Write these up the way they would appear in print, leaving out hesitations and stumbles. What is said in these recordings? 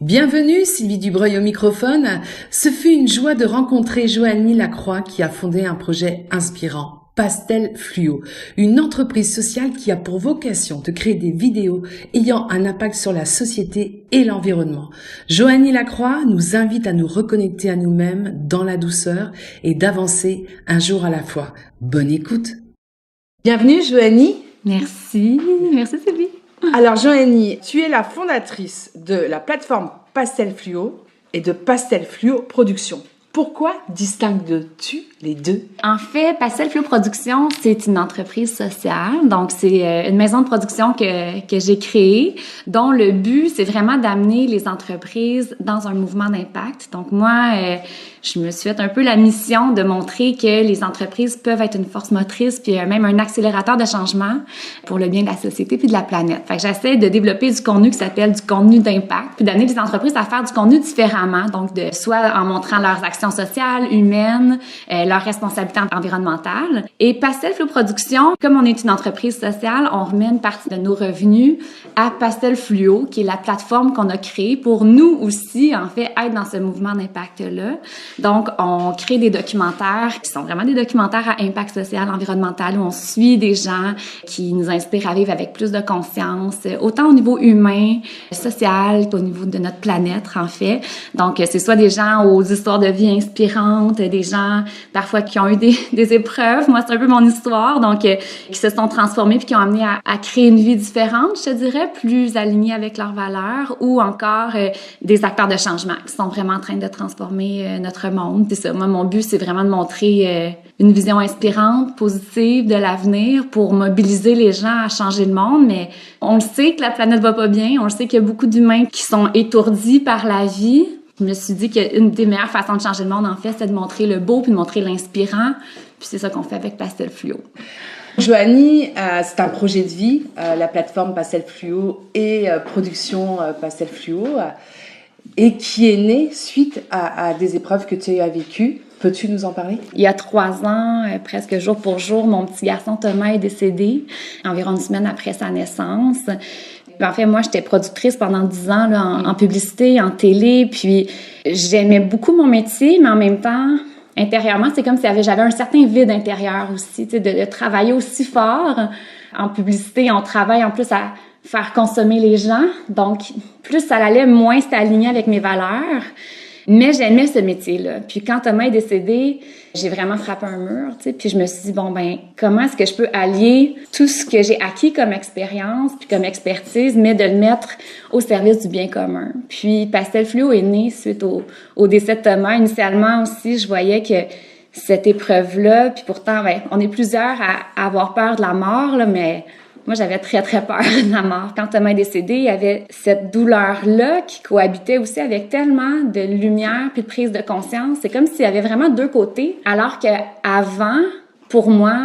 Bienvenue, Sylvie Dubreuil au microphone. Ce fut une joie de rencontrer Joanie Lacroix qui a fondé un projet inspirant, Pastel Fluo, une entreprise sociale qui a pour vocation de créer des vidéos ayant un impact sur la société et l'environnement. Joanie Lacroix nous invite à nous reconnecter à nous-mêmes dans la douceur et d'avancer un jour à la fois. Bonne écoute. Bienvenue Joanie. Merci Sylvie. Alors Joanie, tu es la fondatrice de la plateforme Pastel Fluo et de Pastel Fluo Production. Pourquoi distingues-tu les deux? En fait, Pastel Fluo Production, c'est une entreprise sociale. Donc, c'est une maison de production que j'ai créée, dont le but, c'est vraiment d'amener les entreprises dans un mouvement d'impact. Donc, moi, je me suis fait un peu la mission de montrer que les entreprises peuvent être une force motrice puis même un accélérateur de changement pour le bien de la société puis de la planète. Fait que j'essaie de développer du contenu qui s'appelle du contenu d'impact puis d'amener les entreprises à faire du contenu différemment. Donc, soit en montrant leurs actions sociales, humaines, leurs responsabilités environnementales. Et Pastel Fluo Production, comme on est une entreprise sociale, on remet une partie de nos revenus à Pastel Fluo, qui est la plateforme qu'on a créée pour nous aussi, en fait, être dans ce mouvement d'impact-là. Donc, on crée des documentaires qui sont vraiment des documentaires à impact social, environnemental, où on suit des gens qui nous inspirent à vivre avec plus de conscience, autant au niveau humain, social, qu'au niveau de notre planète, en fait. Donc, c'est soit des gens aux histoires de vie inspirantes, des gens parfois qui ont eu des épreuves. Moi, c'est un peu mon histoire, donc qui se sont transformés puis qui ont amené à créer une vie différente, je te dirais, plus alignée avec leurs valeurs, ou encore des acteurs de changement qui sont vraiment en train de transformer notre monde. C'est ça. Moi, mon but, c'est vraiment de montrer une vision inspirante, positive de l'avenir pour mobiliser les gens à changer le monde. Mais on le sait que la planète va pas bien. On le sait qu'il y a beaucoup d'humains qui sont étourdis par la vie. Je me suis dit qu'une des meilleures façons de changer le monde, en fait, c'est de montrer le beau puis de montrer l'inspirant. Puis c'est ça qu'on fait avec Pastel Fluo. Joanie, c'est un projet de vie, la plateforme Pastel Fluo et production Pastel Fluo, et qui est née suite à des épreuves que tu as vécues. Peux-tu nous en parler? Il y a 3 ans, presque jour pour jour, mon petit garçon Thomas est décédé, environ une semaine après sa naissance. En fait, moi, j'étais productrice pendant 10 ans là, en publicité, en télé, puis j'aimais beaucoup mon métier, mais en même temps, intérieurement, c'est comme si j'avais un certain vide intérieur aussi, tu sais, de travailler aussi fort. En publicité, on travaille en plus à faire consommer les gens, donc plus ça allait, moins c'était aligné avec mes valeurs. Mais j'aimais ce métier-là. Puis quand Thomas est décédé, j'ai vraiment frappé un mur, tu sais. Puis je me suis dit, comment est-ce que je peux allier tout ce que j'ai acquis comme expérience puis comme expertise, mais de le mettre au service du bien commun. Puis Pastel Fluo est né suite au décès de Thomas. Initialement aussi, je voyais que cette épreuve-là, puis pourtant, on est plusieurs à avoir peur de la mort, là, mais moi, j'avais très, très peur de la mort. Quand Thomas est décédé, il y avait cette douleur-là qui cohabitait aussi avec tellement de lumière puis de prise de conscience. C'est comme s'il y avait vraiment 2 côtés. Alors qu'avant, pour moi,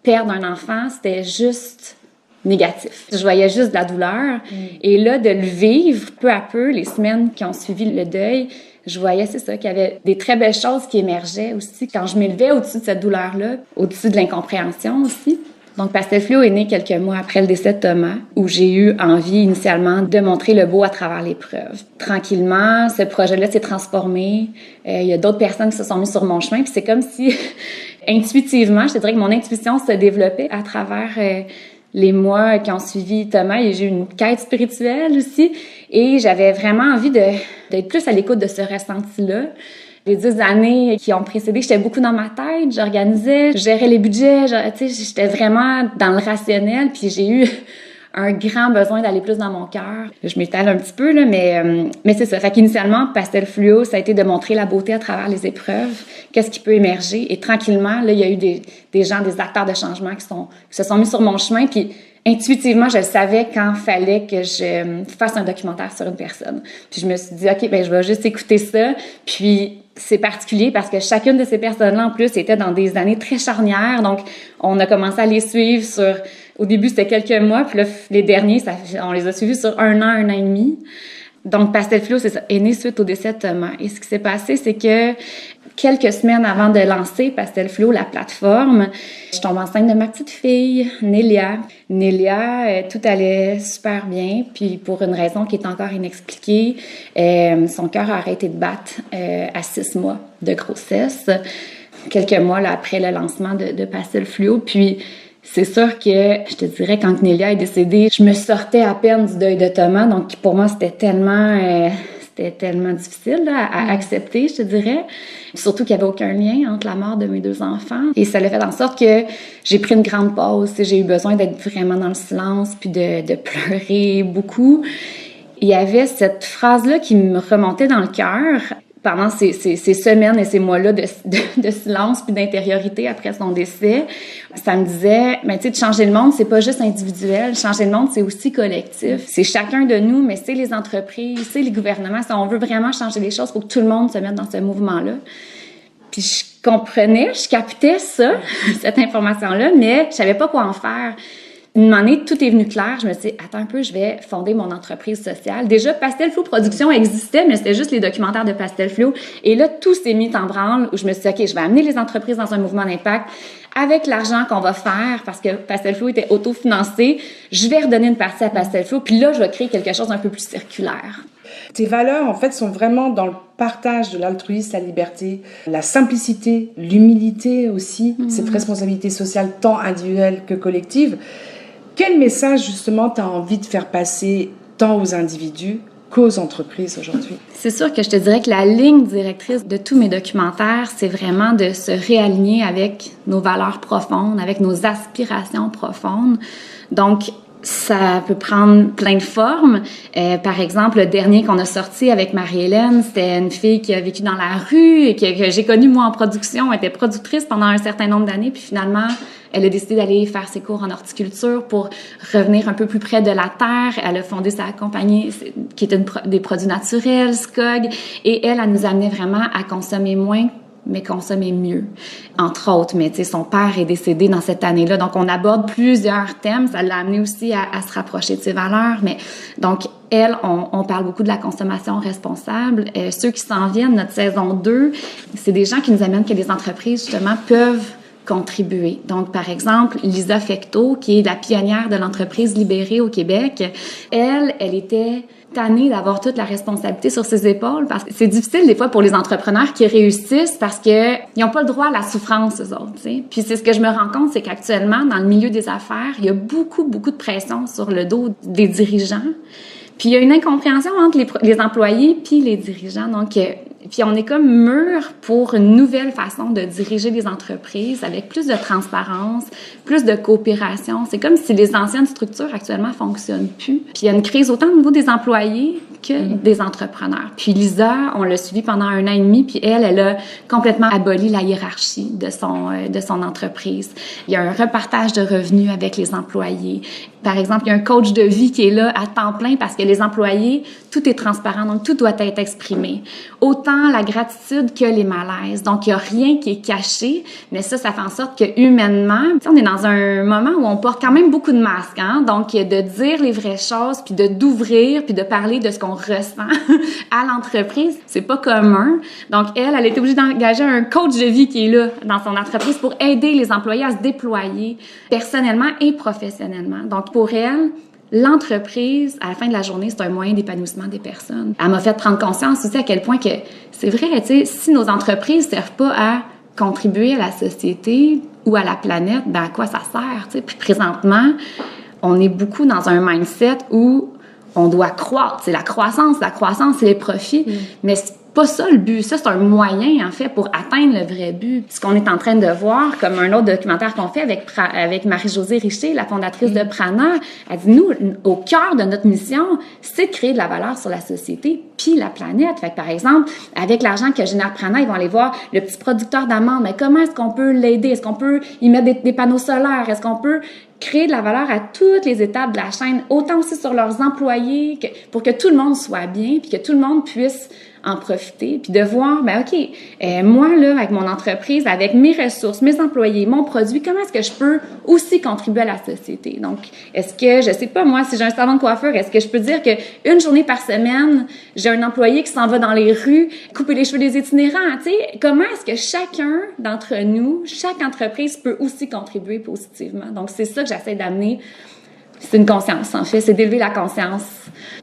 perdre un enfant, c'était juste négatif. Je voyais juste de la douleur. Et là, de le vivre peu à peu, les semaines qui ont suivi le deuil, je voyais, c'est ça, qu'il y avait des très belles choses qui émergeaient aussi quand je m'élevais au-dessus de cette douleur-là, au-dessus de l'incompréhension aussi. Donc, Pastel Fluo est né quelques mois après le décès de Thomas, où j'ai eu envie initialement de montrer le beau à travers l'épreuve. Tranquillement, ce projet-là s'est transformé. Il y a d'autres personnes qui se sont mises sur mon chemin, puis c'est comme si, intuitivement, je te dirais que mon intuition se développait à travers les mois qui ont suivi Thomas. Et j'ai eu une quête spirituelle aussi, et j'avais vraiment envie d'être plus à l'écoute de ce ressenti-là. Les 10 années qui ont précédé, j'étais beaucoup dans ma tête, j'organisais, je gérais les budgets, tu sais, j'étais vraiment dans le rationnel, puis j'ai eu un grand besoin d'aller plus dans mon cœur. Je m'étale un petit peu, là, mais c'est ça. Fait qu'initialement, Pastel Fluo, ça a été de montrer la beauté à travers les épreuves, qu'est-ce qui peut émerger. Et tranquillement, là, il y a eu des gens, des acteurs de changement qui se sont mis sur mon chemin, puis intuitivement, je le savais quand fallait que je fasse un documentaire sur une personne. Puis je me suis dit, OK, je vais juste écouter ça, puis c'est particulier parce que chacune de ces personnes-là, en plus, était dans des années très charnières. Donc, on a commencé à les suivre au début, c'était quelques mois. Puis là, les derniers, on les a suivis sur 1 an et demi. Donc, Pastel Fluo, c'est ça, est né suite au décès de Thomas. Et ce qui s'est passé, c'est que quelques semaines avant de lancer Pastel Fluo, la plateforme, je tombe enceinte de ma petite fille, Nélia. Nélia, tout allait super bien, puis pour une raison qui est encore inexpliquée, son cœur a arrêté de battre à 6 mois de grossesse, quelques mois là, après le lancement de Pastel Fluo. Puis c'est sûr que, je te dirais, quand Nélia est décédée, je me sortais à peine du deuil de Thomas, donc pour moi, c'était tellement difficile là, à accepter, je te dirais. Surtout qu'il n'y avait aucun lien entre la mort de mes 2 enfants. Et ça l'a fait en sorte que j'ai pris une grande pause. J'ai eu besoin d'être vraiment dans le silence puis de pleurer beaucoup. Il y avait cette phrase-là qui me remontait dans le cœur pendant ces semaines et ces mois-là de silence puis d'intériorité après son décès. Ça me disait, mais tu sais, de changer le monde, c'est pas juste individuel. Changer le monde, c'est aussi collectif. C'est chacun de nous, mais c'est les entreprises, c'est les gouvernements. Si on veut vraiment changer les choses, il faut que tout le monde se mette dans ce mouvement-là. Puis je comprenais, je captais ça, cette information-là, mais je savais pas quoi en faire. Une année, tout est venu clair. Je me suis dit, attends un peu, je vais fonder mon entreprise sociale. Déjà, Pastel Fluo Production existait, mais c'était juste les documentaires de Pastel Fluo. Et là, tout s'est mis en branle où je me suis dit, OK, je vais amener les entreprises dans un mouvement d'impact avec l'argent qu'on va faire, parce que Pastel Fluo était autofinancé. Je vais redonner une partie à Pastel Fluo, puis là, je vais créer quelque chose d'un peu plus circulaire. Tes valeurs, en fait, sont vraiment dans le partage de l'altruisme, la liberté, la simplicité, l'humilité aussi, cette responsabilité sociale tant individuelle que collective. Quel message, justement, tu as envie de faire passer tant aux individus qu'aux entreprises aujourd'hui? C'est sûr que je te dirais que la ligne directrice de tous mes documentaires, c'est vraiment de se réaligner avec nos valeurs profondes, avec nos aspirations profondes. Donc, ça peut prendre plein de formes. Par exemple, le dernier qu'on a sorti avec Marie-Hélène, c'était une fille qui a vécu dans la rue et que j'ai connue, moi, en production. Elle était productrice pendant un certain nombre d'années, puis finalement, elle a décidé d'aller faire ses cours en horticulture pour revenir un peu plus près de la terre. Elle a fondé sa compagnie qui est des produits naturels, SCOG, et elle nous amenait vraiment à consommer moins, mais consommer mieux, entre autres. Mais tu sais, son père est décédé dans cette année-là, donc on aborde plusieurs thèmes. Ça l'a amené aussi à se rapprocher de ses valeurs. Mais donc, elle, on parle beaucoup de la consommation responsable. Ceux qui s'en viennent, notre saison 2, c'est des gens qui nous amènent que les entreprises, justement, peuvent contribuer. Donc, par exemple, Lisa Fecteau, qui est la pionnière de l'entreprise libérée au Québec, elle était tannée d'avoir toute la responsabilité sur ses épaules parce que c'est difficile des fois pour les entrepreneurs qui réussissent parce que ils n'ont pas le droit à la souffrance, eux autres, tu sais. Puis c'est ce que je me rends compte, c'est qu'actuellement, dans le milieu des affaires, il y a beaucoup de pression sur le dos des dirigeants. Puis il y a une incompréhension entre les employés puis les dirigeants. Donc, puis on est comme mûr pour une nouvelle façon de diriger les entreprises avec plus de transparence, plus de coopération. C'est comme si les anciennes structures actuellement fonctionnent plus. Puis il y a une crise autant au niveau des employés que des entrepreneurs. Puis Lisa, on l'a suivie pendant 1 an et demi, puis elle a complètement aboli la hiérarchie de son entreprise. Il y a un repartage de revenus avec les employés. Par exemple, il y a un coach de vie qui est là à temps plein parce que les employés, tout est transparent, donc tout doit être exprimé. Autant la gratitude que les malaises. Donc, il n'y a rien qui est caché, mais ça fait en sorte que humainement, on est dans un moment où on porte quand même beaucoup de masques, hein? Donc, de dire les vraies choses, puis d'ouvrir, puis de parler de ce qu'on ressent à l'entreprise, c'est pas commun. Donc, elle était obligée d'engager un coach de vie qui est là dans son entreprise pour aider les employés à se déployer personnellement et professionnellement. Donc, pour elle, l'entreprise, à la fin de la journée, c'est un moyen d'épanouissement des personnes. Elle m'a fait prendre conscience aussi à quel point que c'est vrai, tu sais, si nos entreprises servent pas à contribuer à la société ou à la planète, ben à quoi ça sert, tu sais? Puis présentement, on est beaucoup dans un mindset où on doit croître. C'est la croissance, c'est les profits, mais c'est pas ça le but. Ça, c'est un moyen, en fait, pour atteindre le vrai but. Ce qu'on est en train de voir, comme un autre documentaire qu'on fait avec Marie-Josée Richer, la fondatrice de Prana, elle dit, nous, au cœur de notre mission, c'est de créer de la valeur sur la société puis la planète. Fait que, par exemple, avec l'argent que génère Prana, ils vont aller voir le petit producteur d'amandes. Mais comment est-ce qu'on peut l'aider? Est-ce qu'on peut y mettre des panneaux solaires? Est-ce qu'on peut créer de la valeur à toutes les étapes de la chaîne, autant aussi sur leurs employés, pour que tout le monde soit bien, puis que tout le monde puisse en profiter, puis de voir, ben OK, moi, là, avec mon entreprise, avec mes ressources, mes employés, mon produit, comment est-ce que je peux aussi contribuer à la société? Donc, est-ce que, je sais pas, moi, si j'ai un salon de coiffeur, est-ce que je peux dire que une journée par semaine, j'ai un employé qui s'en va dans les rues, couper les cheveux des itinérants, tu sais? Comment est-ce que chacun d'entre nous, chaque entreprise peut aussi contribuer positivement? Donc, c'est ça que j'essaie d'amener. C'est une conscience, en fait, c'est d'élever la conscience.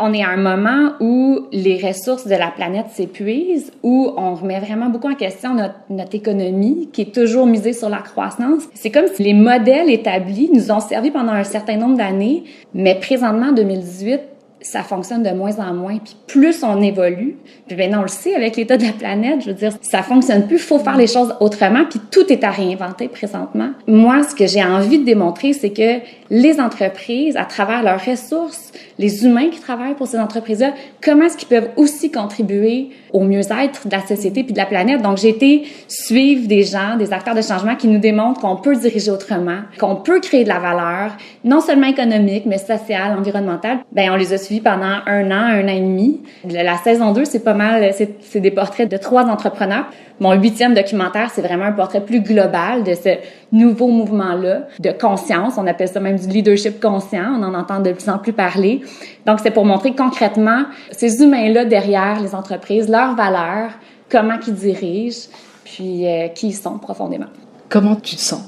On est à un moment où les ressources de la planète s'épuisent, où on remet vraiment beaucoup en question notre économie, qui est toujours misée sur la croissance. C'est comme si les modèles établis nous ont servi pendant un certain nombre d'années, mais présentement, en 2018, ça fonctionne de moins en moins. Puis plus on évolue, puis on le sait avec l'état de la planète, je veux dire, ça fonctionne plus, il faut faire les choses autrement, puis tout est à réinventer présentement. Moi, ce que j'ai envie de démontrer, c'est que les entreprises, à travers leurs ressources, les humains qui travaillent pour ces entreprises-là, comment est-ce qu'ils peuvent aussi contribuer au mieux-être de la société puis de la planète. Donc, j'ai été suivre des gens, des acteurs de changement qui nous démontrent qu'on peut diriger autrement, qu'on peut créer de la valeur, non seulement économique, mais sociale, environnementale. On les a suivis pendant un an et demi. La saison 2, c'est pas mal, c'est des portraits de 3 entrepreneurs. Mon 8e documentaire, c'est vraiment un portrait plus global de ce nouveau mouvement-là, de conscience. On appelle ça même du leadership conscient. On en entend de plus en plus parler. Donc, c'est pour montrer concrètement ces humains-là derrière les entreprises, leurs valeurs, comment ils dirigent, puis qui ils sont profondément. Comment tu te sens?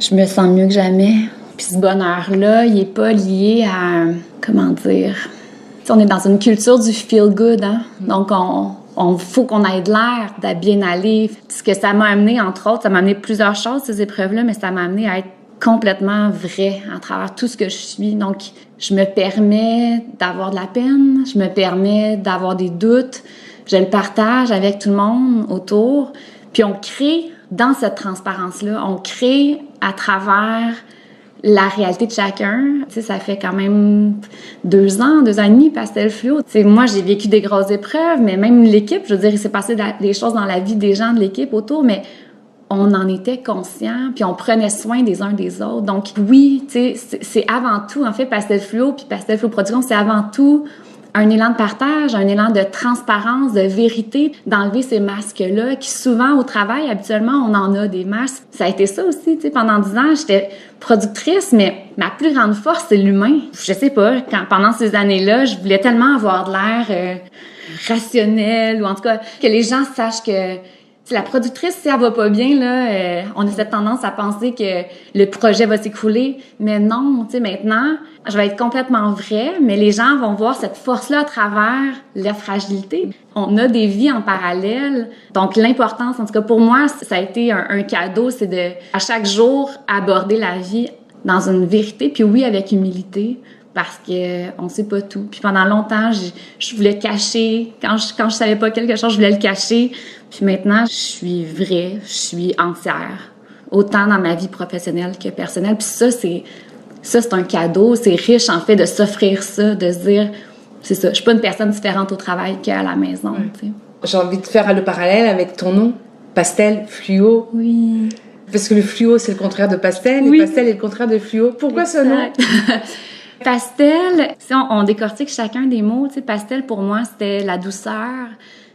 Je me sens mieux que jamais. Puis ce bonheur-là, il est pas lié à, comment dire... T'sais, on est dans une culture du feel-good, hein? Donc, on faut qu'on ait de l'air, de bien aller. Ce que ça m'a amené, entre autres, ça m'a amené plusieurs choses, ces épreuves-là, mais ça m'a amené à être complètement vrai à travers tout ce que je suis. Donc, je me permets d'avoir de la peine, je me permets d'avoir des doutes, je le partage avec tout le monde autour, puis on crée dans cette transparence-là, on crée à travers la réalité de chacun. Tu sais, ça fait quand même 2 ans et demi, Pastel Fluo. Tu sais, moi, j'ai vécu des grosses épreuves, mais même l'équipe, je veux dire, il s'est passé des choses dans la vie des gens de l'équipe autour, mais on en était conscients, puis on prenait soin des uns des autres. Donc, oui, tu sais, c'est avant tout, en fait, Pastel Fluo, puis Pastel Fluo Production, c'est avant tout un élan de partage, un élan de transparence, de vérité, d'enlever ces masques-là, qui souvent, au travail, habituellement, on en a des masques. Ça a été ça aussi, tu sais, pendant 10 ans, j'étais productrice, mais ma plus grande force, c'est l'humain. Je sais pas, pendant ces années-là, je voulais tellement avoir de l'air rationnel, ou en tout cas, que les gens sachent que la productrice, si elle va pas bien, là, on a cette tendance à penser que le projet va s'écrouler. Mais non, tu sais, maintenant, je vais être complètement vraie, mais les gens vont voir cette force-là à travers la fragilité. On a des vies en parallèle. Donc, l'importance, en tout cas pour moi, ça a été un cadeau, c'est de, à chaque jour, aborder la vie dans une vérité, puis oui, avec humilité, parce que on sait pas tout. Puis pendant longtemps, je voulais cacher. Quand je savais pas quelque chose, je voulais le cacher. Puis maintenant, je suis vraie, je suis entière, autant dans ma vie professionnelle que personnelle. Puis ça, c'est un cadeau, c'est riche en fait de s'offrir ça, de se dire, c'est ça, je suis pas une personne différente au travail qu'à la maison. Tu sais. J'ai envie de faire le parallèle avec ton nom, Pastel Fluo. Oui. Parce que le fluo, c'est le contraire de pastel, oui. Et pastel est le contraire de fluo. Pourquoi exact. Ce nom? Pastel, si on décortique chacun des mots, tu sais, pastel pour moi, c'était la douceur,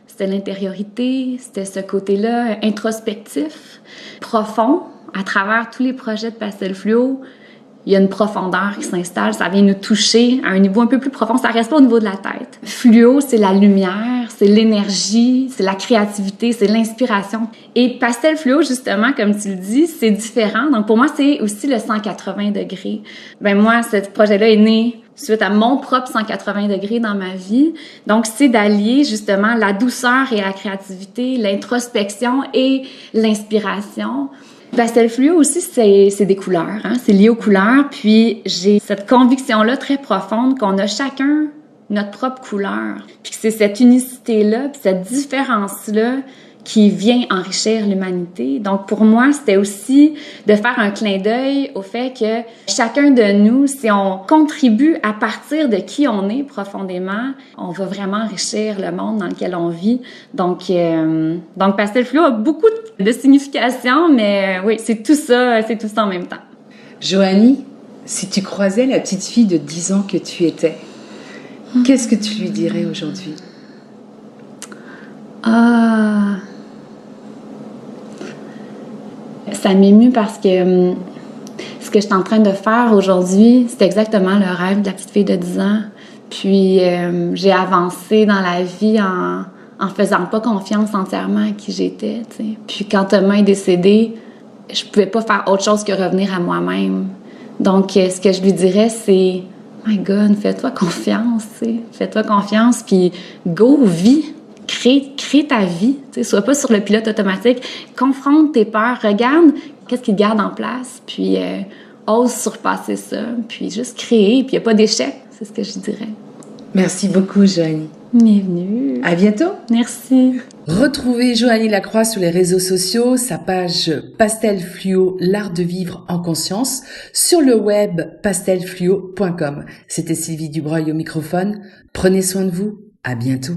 c'était l'intériorité, c'était ce côté-là introspectif, profond. À travers tous les projets de Pastel Fluo, il y a une profondeur qui s'installe, ça vient nous toucher à un niveau un peu plus profond, ça reste pas au niveau de la tête. Fluo, c'est la lumière, c'est l'énergie, c'est la créativité, c'est l'inspiration. Et Pastel Fluo, justement, comme tu le dis, c'est différent. Donc pour moi, c'est aussi le 180 degrés. Moi, ce projet-là est né suite à mon propre 180 degrés dans ma vie. Donc, c'est d'allier justement la douceur et la créativité, l'introspection et l'inspiration. Pastel Fluo aussi, c'est des couleurs, hein? C'est lié aux couleurs. Puis j'ai cette conviction-là très profonde qu'on a chacun notre propre couleur. Puis que c'est cette unicité-là, puis cette différence-là qui vient enrichir l'humanité. Donc, pour moi, c'était aussi de faire un clin d'œil au fait que chacun de nous, si on contribue à partir de qui on est profondément, on va vraiment enrichir le monde dans lequel on vit. Donc Pastel Fluo a beaucoup de signification, mais oui, c'est tout ça en même temps. Joanie, si tu croisais la petite fille de 10 ans que tu étais, qu'est-ce que tu lui dirais aujourd'hui? Ah, ça m'émue parce que ce que je suis en train de faire aujourd'hui, c'est exactement le rêve de la petite fille de 10 ans. Puis j'ai avancé dans la vie en faisant pas confiance entièrement à qui j'étais, tu sais. Puis quand Thomas est décédé, je pouvais pas faire autre chose que revenir à moi-même. Donc ce que je lui dirais, c'est « My God, fais-toi confiance, tu sais. Fais-toi confiance, puis go, vis. Crée ta vie, tu sais. Sois pas sur le pilote automatique. Confronte tes peurs, regarde qu'est-ce qui te garde en place, puis ose surpasser ça, puis juste créer, puis il n'y a pas d'échec, c'est ce que je dirais. » Merci beaucoup, Joanie. Bienvenue. À bientôt. Merci. Retrouvez Joanie Lacroix sur les réseaux sociaux, sa page Pastel Fluo, l'art de vivre en conscience, sur le web pastelfluo.com. C'était Sylvie Dubreuil au microphone. Prenez soin de vous. À bientôt.